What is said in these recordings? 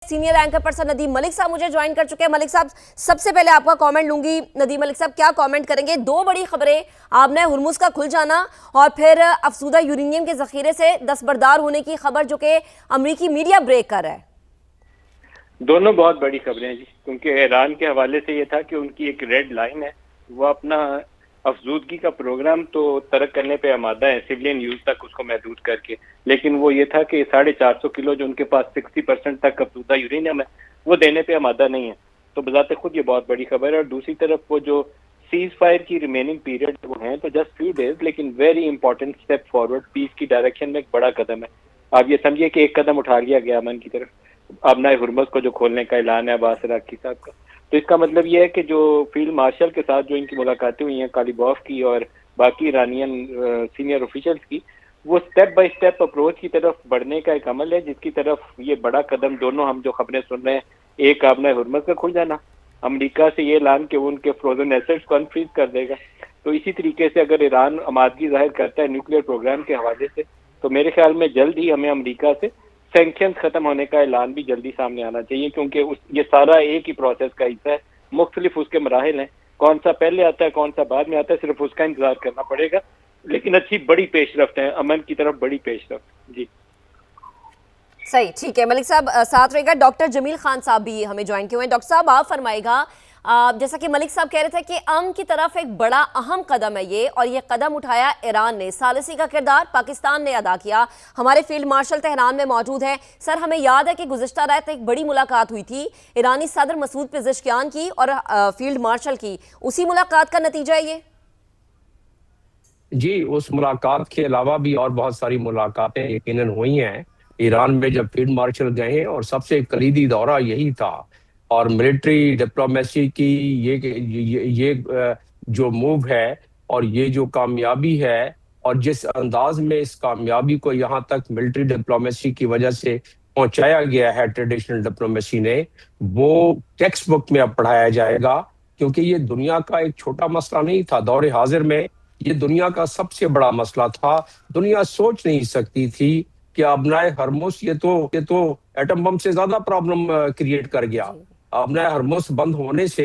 Senior anchor person Nadeem Malik साहब मुझे join कर चुके हैं। मलिक साहब, सबसे पहले आपका कमेंट लूंगी। नदीम मलिक साहब, क्या कमेंट करेंगे? दो बड़ी खबरें, आपने हुर्मुज का खुल जाना और फिर अफसूदा यूरेनियम के जखीरे से दस्तबरदार होने की खबर जो कि अमेरिकी मीडिया ब्रेक कर रहा है। दोनों बहुत बड़ी खबरें हैं जी, क्योंकि ईरान के हवाले से ये था कि उनकी एक रेड लाइन है, वो अपना अफजूदगी का प्रोग्राम तो तरक करने पे आमादा है, सिविलियन यूज तक उसको महदूद करके, लेकिन वो ये था कि 450 किलो जो उनके पास 60% तक अफजूदा यूरेनियम है वो देने पे आमादा नहीं है। तो बजाते खुद ये बहुत बड़ी खबर है। और दूसरी तरफ वो जो सीज फायर की रिमेनिंग पीरियड वो हैं तो जस्ट फ्यू डेज, लेकिन very important step forward peace की डायरेक्शन में एक बड़ा कदम है। आप ये समझिए कि एक कदम उठा लिया गया अमन की तरफ। आबनाए हुर्मुज को जो खोलने का ऐलान है अब्बास अराक्ची साहब का, तो इसका मतलब ये है कि जो फील्ड मार्शल के साथ जो इनकी मुलाकातें हुई हैं कालीबॉफ की और बाकी ईरानियन सीनियर ऑफिशियल्स की, वो स्टेप बाय स्टेप अप्रोच की तरफ बढ़ने का एक अमल है, जिसकी तरफ ये बड़ा कदम दोनों हम जो खबरें सुन रहे हैं, एक आबनाए हुर्मुज का खुल जाना, अमेरिका से ये ऐलान कि वो उनके फ्रोजन एसेट्स को अनफ्रीज कर देगा। तो इसी तरीके से अगर ईरान आमादगी जाहिर करता है न्यूक्लियर प्रोग्राम के हवाले से, तो मेरे ख्याल में जल्द ही हमें अमेरिका से सैंक्शंस खत्म होने का ऐलान भी जल्दी सामने आना चाहिए, क्योंकि ये सारा एक ही प्रोसेस का हिस्सा है, मुख्तलिफ उसके मराहिल हैं, कौन सा पहले आता है कौन सा बाद में आता है, सिर्फ उसका इंतजार करना पड़ेगा। लेकिन अच्छी बड़ी पेशरफ्त है, अमन की तरफ बड़ी पेशरफ्त जी। सही, ठीक है मलिक साहब, साथ रहेगा डॉक्टर जमील खान साहब भी हमें ज्वाइन किए हुए हैं। डॉक्टर साहब, आप फरमाएगा, जैसा कि मलिक साहब कह रहे थे कि अमन की तरफ एक बड़ा अहम कदम है ये, और ये कदम उठाया ईरान ने। सालिसी का किरदार पाकिस्तान ने अदा किया। हमारे फील्ड मार्शल तेहरान में मौजूद हैं। सर, हमें याद है कि गुज़िश्ता रात एक बड़ी मुलाकात हुई थी ईरानी सदर मसूद पेज़ेश्कियान की और फील्ड मार्शल की। उसी मुलाकात का नतीजा है ये? जी, उस मुलाकात के अलावा भी और बहुत सारी मुलाकातें यकीनन हुई हैं ईरान में जब फील्ड मार्शल गए हैं, और सबसे कलीदी दौरा यही था। और मिलिट्री डिप्लोमेसी की ये जो मूव है और ये जो कामयाबी है, और जिस अंदाज में इस कामयाबी को यहाँ तक मिलिट्री डिप्लोमेसी की वजह से पहुंचाया गया है ट्रेडिशनल डिप्लोमेसी ने, वो टेक्स्ट बुक में अब पढ़ाया जाएगा, क्योंकि ये दुनिया का एक छोटा मसला नहीं था। दौरे हाजिर में ये दुनिया का सबसे बड़ा मसला था। दुनिया सोच नहीं सकती थी कि अबनाए हरमुस ये तो एटम बम से ज्यादा प्रॉब्लम क्रिएट कर गया। अबनाए हरमुस बंद होने से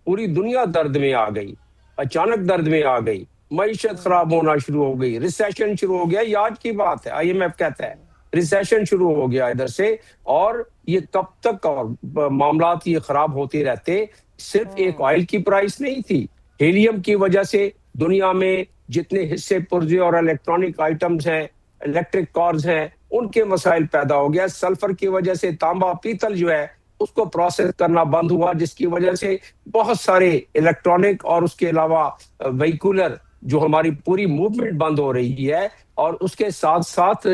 पूरी दुनिया दर्द में आ गई, अचानक दर्द में आ गई, मईशत खराब होना शुरू हो गई, रिसेशन शुरू हो गया। ये आज की बात है, IMF कहता है रिसेशन शुरू हो गया इधर से। और ये कब तक और मामलात ये खराब होते रहते। सिर्फ एक ऑयल की प्राइस नहीं थी, हीलियम की वजह से दुनिया में जितने हिस्से पुर्जे और इलेक्ट्रॉनिक आइटम्स हैं, इलेक्ट्रिक कार्स हैं, उनके मसाइल पैदा हो गया। सल्फर की वजह से तांबा पीतल जो है उसको प्रोसेस करना बंद हुआ, जिसकी वजह से बहुत सारे इलेक्ट्रॉनिक और उसके अलावा व्हीकुलर जो हमारी पूरी मूवमेंट बंद हो रही है। और उसके साथ साथ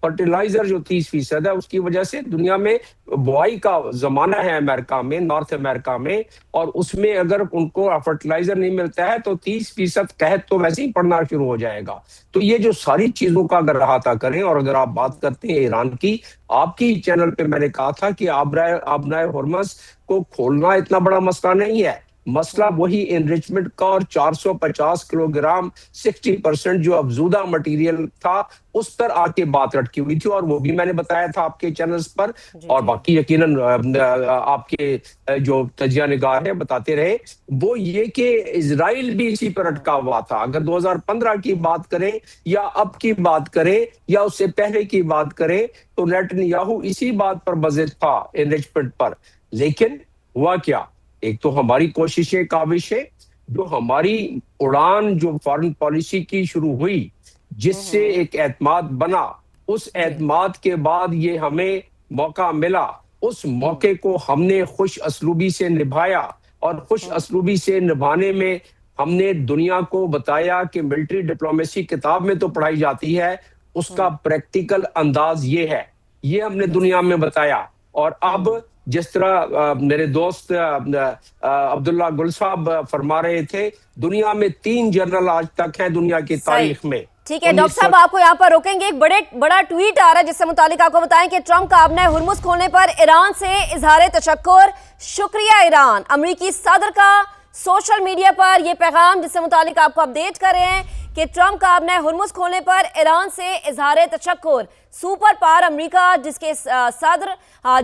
फर्टिलाइजर जो 30% है, उसकी वजह से दुनिया में बुआई का जमाना है अमेरिका में, नॉर्थ अमेरिका में, और उसमें अगर उनको फर्टिलाइजर नहीं मिलता है तो 30% कहत तो वैसे ही पड़ना शुरू हो जाएगा। तो ये जो सारी चीजों का अगर अहाता करें, और अगर आप बात करते हैं ईरान की, आपकी चैनल पे मैंने कहा था कि आबनाए हुर्मुज को खोलना इतना बड़ा मसला नहीं है। मसला वही एनरिचमेंट का और 450 किलोग्राम 60% जो अफजूदा मटेरियल था उस पर आके बात अटकी हुई थी, और वो भी मैंने बताया था आपके चैनल्स पर। और बाकी यकीनन आपके जो तजिया निगार है बताते रहे, वो ये कि इजराइल भी इसी पर अटका हुआ था। अगर 2015 की बात करें या अब की बात करें या उससे पहले की बात करें, तो नेतन्याहू इसी बात पर बज़िद था, एनरिचमेंट पर। लेकिन हुआ क्या? एक तो हमारी कोशिशें काबिशें, जो हमारी उड़ान जो फॉरेन पॉलिसी की शुरू हुई, जिससे एक एतमाद बना, उस एतमाद के बाद ये हमें मौका मिला, उस मौके को हमने खुश असलूबी से निभाया। और खुश असलूबी से निभाने में हमने दुनिया को बताया कि मिलिट्री डिप्लोमेसी किताब में तो पढ़ाई जाती है, उसका प्रैक्टिकल अंदाज ये है, ये हमने दुनिया में बताया। और अब जिस तरह मेरे दोस्त अब्दुल्ला गुल साहब फरमा रहे थे, दुनिया में 3 जनरल आज तक हैं दुनिया की तारीख में। ठीक है डॉक्टर साहब, आपको यहाँ पर रोकेंगे। एक बड़ा ट्वीट आ रहा है जिससे मुतालिक आपको बताएं कि ट्रंप का आबनाए हुर्मुज खोलने पर ईरान से इजहार तशक्कुर, शुक्रिया ईरान। अमेरिकी सदर का सोशल मीडिया पर यह पैगाम, जिससे मुतालिक आपको अपडेट कर रहे हैं कि ट्रंप का अपने हुर्मुज खोलने पर ईरान से इजहार तशक्कुर। सुपर पावर अमेरिका जिसके सदर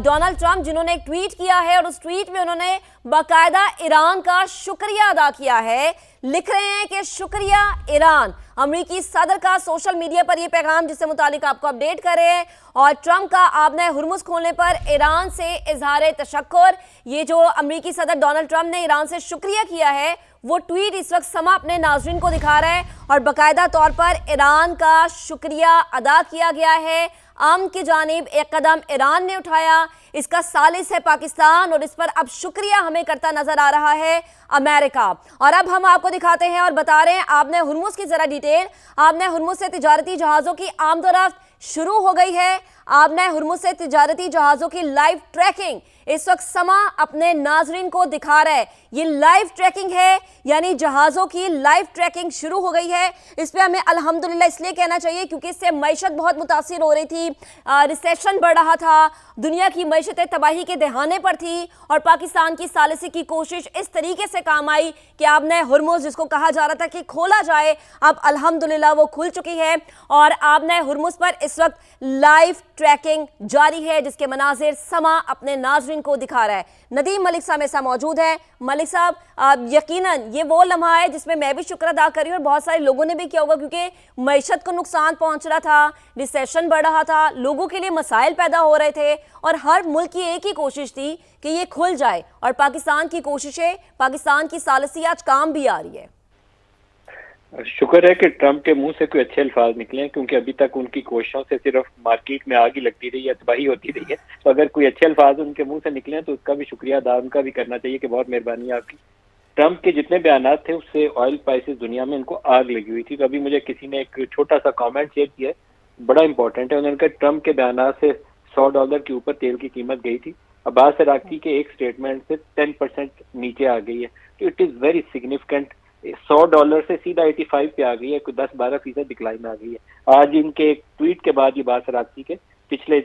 डोनाल्ड ट्रंप जिन्होंने एक ट्वीट किया है और उस ट्वीट में उन्होंने बाकायदा ईरान का शुक्रिया अदा किया है। लिख रहे हैं कि शुक्रिया ईरान। अमेरिकी सदर का सोशल मीडिया पर यह पैगाम जिससे मुतालिक आपको अपडेट कर रहे हैं। और ट्रंप का आपने हुर्मुज खोलने पर ईरान से इजहार तशक्कुर। ये जो अमेरिकी सदर डोनाल्ड ट्रंप ने ईरान से शुक्रिया किया है वो ट्वीट इस वक्त समा अपने नाजरीन को दिखा रहा है और बाकायदा तौर पर ईरान का शुक्रिया अदा किया गया है। आम की जानिब एक कदम ईरान ने उठाया, इसका सालिस है पाकिस्तान और इस पर अब शुक्रिया हमें करता नजर आ रहा है अमेरिका। और अब हम आपको दिखाते हैं और बता रहे हैं आपने हुर्मुज की जरा डिटेल। आपने हुर्मुज से तिजारती जहाज़ों की आमदोरफ्त शुरू हो गई है। आपने हुर्मुज से तिजारती जहाज़ों की लाइव ट्रैकिंग इस वक्त समा अपने नाजरीन को दिखा रहा है। ये लाइव ट्रैकिंग है, यानी जहाज़ों की लाइव ट्रैकिंग शुरू हो गई है। इस पे हमें अल्हम्दुलिल्लाह इसलिए कहना चाहिए क्योंकि इससे मईशत बहुत मुतासिर हो रही थी, रिसेशन बढ़ रहा था, दुनिया की मईशतें तबाही के दहाने पर थी और पाकिस्तान की सालिसी की कोशिश इस तरीके से काम आई कि आपने हुर्मुज जिसको कहा जा रहा था कि खोला जाए, अब अल्हम्दुलिल्लाह वो खुल चुकी है और आपने हुर्मुज पर इस वक्त लाइव ट्रैकिंग जारी है जिसके मनाजिर समा अपने नाजरीन को दिखा रहा है। नदीम मलिक साहब मेरे साथ मौजूद है। मलिक साहब, यकीनन ये वो लम्हा है जिसमें मैं भी शुक्र अदा कर रही हूँ और बहुत सारे लोगों ने भी किया होगा क्योंकि मईशत को नुकसान पहुंच रहा था, रिसेशन बढ़ रहा था, लोगों के लिए मसाइल पैदा हो रहे थे और हर मुल्क की एक ही कोशिश थी कि ये खुल जाए और पाकिस्तान की कोशिशें, पाकिस्तान की सालिसी आज काम भी आ रही है। शुक्र है कि ट्रंप के मुंह से कोई अच्छे अल्फाज निकले हैं क्योंकि अभी तक उनकी कोशिशों से सिर्फ मार्केट में आग ही लगती रही है, तबाही होती रही है। तो अगर कोई अच्छे अल्फाज उनके मुंह से निकले हैं तो उसका भी शुक्रिया अदा उनका भी करना चाहिए कि बहुत मेहरबानी आपकी। ट्रंप के जितने बयान थे उससे ऑयल प्राइसेस दुनिया में उनको आग लगी हुई थी। तो अभी मुझे किसी ने एक छोटा सा कॉमेंट शेयर किया है, बड़ा इंपॉर्टेंट है। उन्होंने कहा ट्रंप के बयान से $100 के ऊपर तेल की कीमत गई थी, अब्बास अराक्ची के एक स्टेटमेंट से 10% नीचे आ गई है। तो इट इज़ वेरी सिग्निफिकेंट। $100 से सीधा 85 पे आ गई है, कोई 10-12% डिक्लाइन आ गई है। आज इनके एक ट्वीट के बाद ये बात राखी के पिछले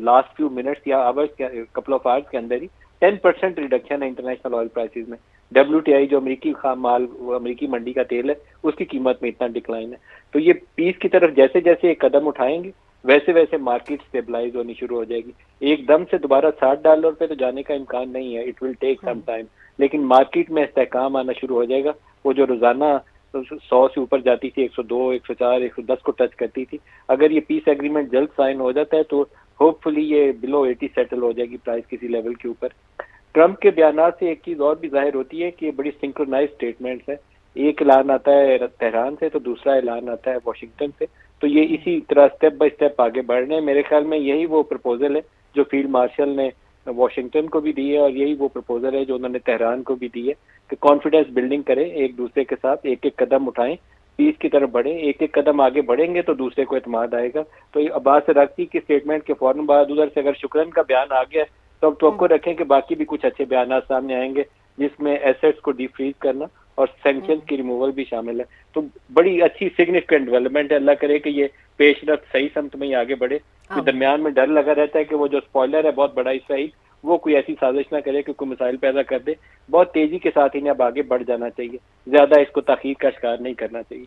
लास्ट फ्यू मिनट्स या आवर्स के कपल ऑफ आवर्स के अंदर ही 10% रिडक्शन है इंटरनेशनल ऑयल प्राइसेस में। WTI जो अमेरिकी खाम माल, वो अमेरिकी मंडी का तेल है, उसकी कीमत में इतना डिक्लाइन है। तो ये पीस की तरफ जैसे जैसे एक कदम उठाएंगे वैसे वैसे मार्केट स्टेबलाइज होनी शुरू हो जाएगी। एकदम से दोबारा $60 पे तो जाने का इम्कान नहीं है, it will take some time, लेकिन मार्केट में इस्तेहकाम आना शुरू हो जाएगा। वो जो रोजाना 100 से ऊपर जाती थी, 102, 104, 110 को टच करती थी, अगर ये पीस एग्रीमेंट जल्द साइन हो जाता है तो होपफुली ये बिलो 80 सेटल हो जाएगी प्राइस किसी लेवल के ऊपर। ट्रंप के बयान से एक चीज और भी जाहिर होती है कि ये बड़ी सिंक्रोनाइज स्टेटमेंट्स है। एक ऐलान आता है तेहरान से तो दूसरा ऐलान आता है वाशिंगटन से। तो ये इसी तरह स्टेप बाय स्टेप आगे बढ़ रहे हैं। मेरे ख्याल में यही वो प्रपोजल है जो फील्ड मार्शल ने वाशिंगटन को भी दी है और यही वो प्रपोजल है जो उन्होंने तेहरान को भी दी है कि कॉन्फिडेंस बिल्डिंग करें, एक दूसरे के साथ एक एक कदम उठाएं, पीस की तरफ बढ़ें। एक एक कदम आगे बढ़ेंगे तो दूसरे को एतमाद आएगा। तो अब्बास अराक्ची की स्टेटमेंट के फौरन बाद उधर से अगर शुक्रन का बयान आ गया तो अब तो रखें कि बाकी भी कुछ अच्छे बयान सामने आएंगे जिसमें एसेट्स को डीफ्रीज करना और सैंक्शन की रिमूवल भी शामिल है। तो बड़ी अच्छी सिग्निफिकेंट डेवलपमेंट है। अल्लाह करे कि ये पेशरफ्त सही समत में ही आगे बढ़े। तो दरमियान में डर लगा रहता है कि वो जो स्पॉइलर है बहुत बड़ा इसराइल, वो कोई ऐसी साजिश ना करे कि कोई मिसाइल पैदा कर दे। बहुत तेजी के साथ इन्हें अब आगे बढ़ जाना चाहिए, ज्यादा इसको ताखीर का शिकार नहीं करना चाहिए।